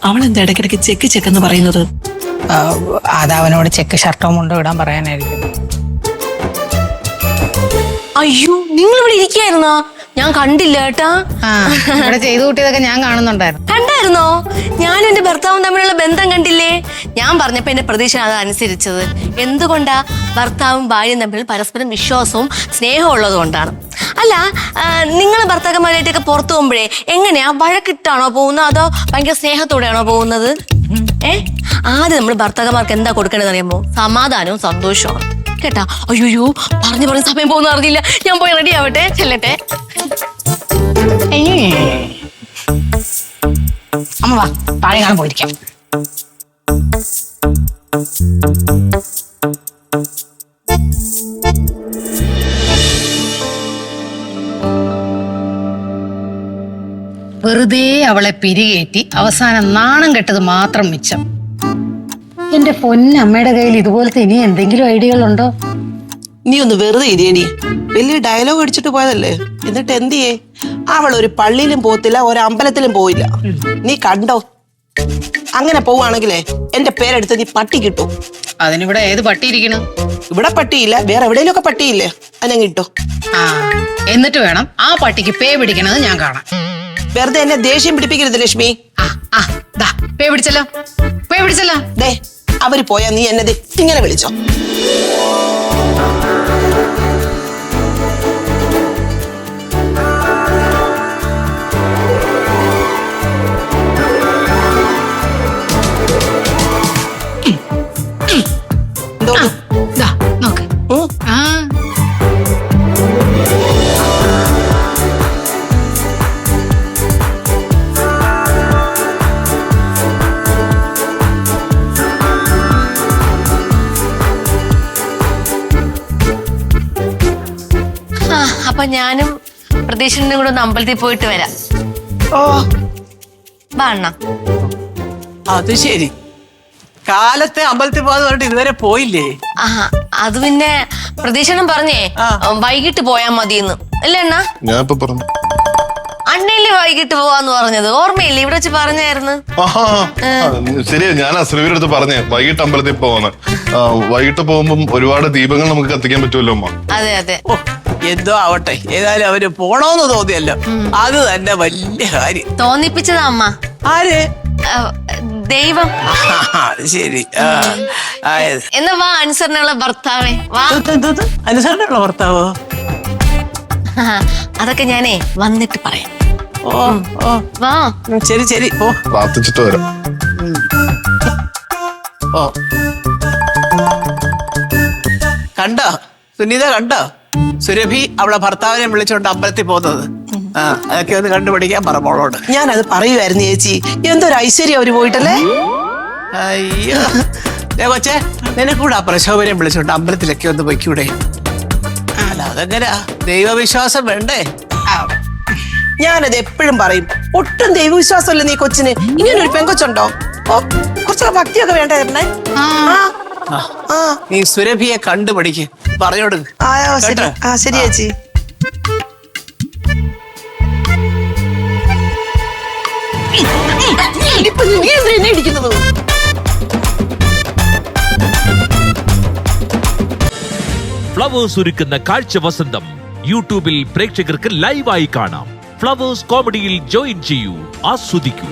അവൾ എന്താ ഇടയ്ക്കിടയ്ക്ക് ചെക്ക് എന്ന് പറയുന്നത്? അത് അവനോട് ചെക്ക് ഷർട്ടോ മുണ്ടോ ഇടാൻ പറയാനായിരിക്കും. അയ്യോ, നിങ്ങൾ ഇവിടെ ഇരിക്കായിരുന്നോ? ഞാൻ കണ്ടില്ല കേട്ടാ. ഇവിടെ ചെയ്തു കൂട്ടിയതൊക്കെ ഞാൻ കാണുന്നുണ്ടായിരുന്നു. കണ്ടായിരുന്നോ? ഞാനും എന്റെ ഭർത്താവും തമ്മിലുള്ള ബന്ധം കണ്ടില്ലേ? ഞാൻ പറഞ്ഞപ്പോ എന്റെ പ്രതീക്ഷ അത് അനുസരിച്ചത്. എന്തുകൊണ്ടാ? ഭർത്താവും ഭാര്യയും തമ്മിൽ പരസ്പരം വിശ്വാസവും സ്നേഹവും ഉള്ളത് കൊണ്ടാണ്. അല്ല, നിങ്ങൾ ഭർത്താക്കന്മാരായിട്ടൊക്കെ പുറത്തു പോകുമ്പോഴേ എങ്ങനെയാ, വഴക്കിട്ടാണോ പോകുന്നത് അതോ ഭയങ്കര സ്നേഹത്തോടെയാണോ പോകുന്നത്? ആദ്യം നമ്മൾ ഭർത്താക്കന്മാർക്ക് എന്താ കൊടുക്കേണ്ടതെന്ന് അറിയുമ്പോ സമാധാനവും സന്തോഷവും കേട്ടാ. അയ്യോ, പറഞ്ഞ് സമയം പോകുന്ന അറിഞ്ഞില്ല. ഞാൻ പോയി റെഡി ആവട്ടെ, ചെല്ലട്ടെ. അമ്മ വാ, താഴെ കാണാൻ പോയിരിക്കാം. വെറുതെ അവളെ പിരികേറ്റി അവസാനം നാണം കെട്ടത് മാത്രം മിച്ചം. എന്റെ പൊന്നമ്മയുടെ കയ്യിൽ ഇതുപോലത്തെ ഇനി എന്തെങ്കിലും ഐഡിയകളുണ്ടോ? നീ ഒന്ന് വെറുതെ ഇരിയടി. വലിയ ഡയലോഗ് അടിച്ചിട്ട് പോയതല്ലേ, എന്നിട്ട് എന്ത് ചെയ്യേ? അവൾ ഒരു പള്ളിയിലും പോത്തില്ല, ഒരു അമ്പലത്തിലും പോയില്ല. നീ കണ്ടോ? അങ്ങനെ പോവാണെങ്കിലേ എന്റെ പേരെടുത്ത് നീ പട്ടി കിട്ടും. അതിനിവിടെ ഏത് പട്ടി ഇരിക്കണു? ഇവിടെ പട്ടിയില്ല, വേറെ എവിടെയെങ്കിലും ഒക്കെ പട്ടിയില്ലേ, അതിനെ കിട്ടോ. എന്നിട്ട് വേണം ആ പട്ടിക്ക് പേ പിടിക്കണത് ഞാൻ കാണാം. വെറുതെ എന്നെ ദേഷ്യം പിടിപ്പിക്കരുത് ലക്ഷ്മി. പേ പിടിച്ചല്ലോ, പേ പിടിച്ചല്ലോ. ദേ, അവര് പോയാ നീ എന്നെ ഇങ്ങനെ വിളിച്ചോ? നോക്ക്. അപ്പൊ ഞാനും പ്രതീക്ഷന്റെ കൂടെ ഒന്ന് അമ്പലത്തിൽ പോയിട്ട് വരാം. ഓ, വാ അണ്ണ. അത് ശരി, കാലത്തെ അമ്പലത്തിൽ പോകാന്ന് പറഞ്ഞിട്ട് ഇതുവരെ പോയില്ലേ? അത് പിന്നെ പ്രതീക്ഷണം പറഞ്ഞേ വൈകിട്ട് പോയാ മതിയെന്ന് അല്ലേ അണ്ണ? ഞാൻ ഇപ്പൊ പറഞ്ഞു. അണ്ണയില്ലേ വൈകിട്ട് പോവാന്ന് പറഞ്ഞത്, ഓർമ്മയില്ലേ? ഇവിടെ വെച്ച് പറഞ്ഞായിരുന്നു. ശരിയാ, ഞാൻ ശ്രീവിന്റെ അടുത്ത് പറഞ്ഞേ വൈകിട്ട് അമ്പലത്തിൽ പോവാന്ന്. വൈകിട്ട് പോകുമ്പം ഒരുപാട് ദീപങ്ങൾ നമുക്ക് കത്തിക്കാൻ പറ്റുമല്ലോ അമ്മ. അതെ അതെ. എന്തോ ആവട്ടെ, ഏതായാലും അവര് പോണോന്ന് തോന്നിയല്ലോ, അത് തന്നെ വലിയ കാര്യം. തോന്നിപ്പിച്ചതാ അമ്മ. ആര്? ദൈവം. ശരി. എന്നാ വാ, അനുസരണയുള്ള ഭർത്താവേ വാ. അനുസരണയുള്ള ഭർത്താവോ? അതൊക്കെ ഞാനേ വന്നിട്ട് പറയാം. ഓ ഓ, വാ. ശരി ശരി, ഓ പ്രാർത്ഥിച്ചിട്ട് വരാം. ഓ, കണ്ടോ സുനീത, കണ്ടോ സുരഭി അവളെ ഭർത്താവിനെ വിളിച്ചോണ്ട് അമ്പലത്തിൽ പോകുന്നത്? അതൊക്കെ ഒന്ന് കണ്ടുപിടിക്കാൻ പറ മോളോട്. ഞാനത് പറയുമായിരുന്നു ചേച്ചി. എന്തൊരു ഐശ്വര്യം അവര് പോയിട്ടല്ലേ. അയ്യോ കൊച്ചേ, നിനക്കൂടെ ആ പ്രശോഭനെ വിളിച്ചോണ്ട് അമ്പലത്തിലൊക്കെ ഒന്ന് പൊയ്ക്കൂടെ? അല്ല, അതെങ്ങനാ, ദൈവവിശ്വാസം വേണ്ടേ? ഞാനത് എപ്പോഴും പറയും, ഒട്ടും ദൈവവിശ്വാസമല്ല നീ കൊച്ചിന്. ഇങ്ങനെ ഒരു പെങ്കൊച്ചുണ്ടോ? കുറച്ചൊക്കെ ഭക്തിയൊക്കെ വേണ്ടേ? നീ സുരഭിയെ കണ്ടുപിടിക്ക്, പറഞ്ഞോട്. ശരി ചേച്ചി. ഫ്ലവേഴ്സ് ഒരുക്കുന്ന കാഴ്ച വസന്തം യൂട്യൂബിൽ പ്രേക്ഷകർക്ക് ലൈവായി കാണാം. ഫ്ലവേഴ്സ് കോമഡിയിൽ ജോയിൻ ചെയ്യൂ, ആസ്വദിക്കൂ.